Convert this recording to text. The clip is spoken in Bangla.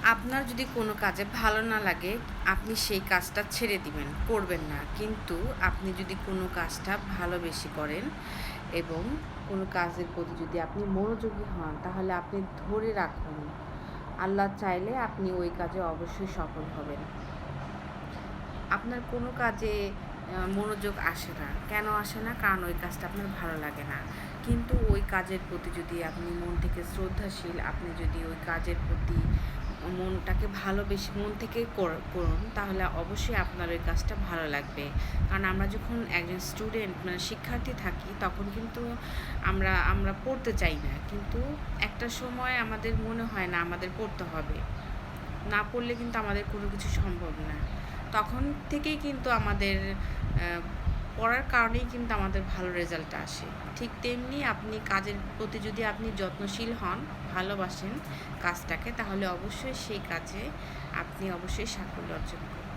আপনার যদি কোনো কাজে ভালো না লাগে, আপনি সেই কাজটা ছেড়ে দিবেন, করবেন না। কিন্তু আপনি যদি কোনো কাজটা ভালোবেসে করেন এবং কোনো কাজের প্রতি যদি আপনি মনোযোগী হন, তাহলে আপনি ধরে রাখুন, আল্লাহ চাইলে আপনি ওই কাজে অবশ্যই সফল হবেন। আপনার কোনো কাজে মনোযোগ আসে না। কেন আসে না? কারণ ওই কাজটা আপনার ভালো লাগে না। কিন্তু ওই কাজের প্রতি যদি আপনি মন থেকে শ্রদ্ধাশীল, আপনি যদি ওই কাজের প্রতি মনটাকে ভালোবেসে মন থেকেই করুন, তাহলে অবশ্যই আপনার ওই কাজটা ভালো লাগবে। কারণ আমরা যখন একজন স্টুডেন্ট মানে শিক্ষার্থী থাকি, তখন কিন্তু আমরা আমরা পড়তে চাই না। কিন্তু একটা সময় আমাদের মনে হয় না আমাদের পড়তে হবে। না পড়লে কিন্তু আমাদের কোনো কিছু সম্ভব না। তখন থেকেই কিন্তু আমাদের পড়ার কারণেই কিন্তু আমাদের ভালো রেজাল্ট আসে। ঠিক তেমনি আপনি কাজের প্রতি যদি আপনি যত্নশীল হন, ভালোবাসেন কাজটাকে, তাহলে অবশ্যই সেই কাজে আপনি অবশ্যই সাফল্য অর্জন করবেন।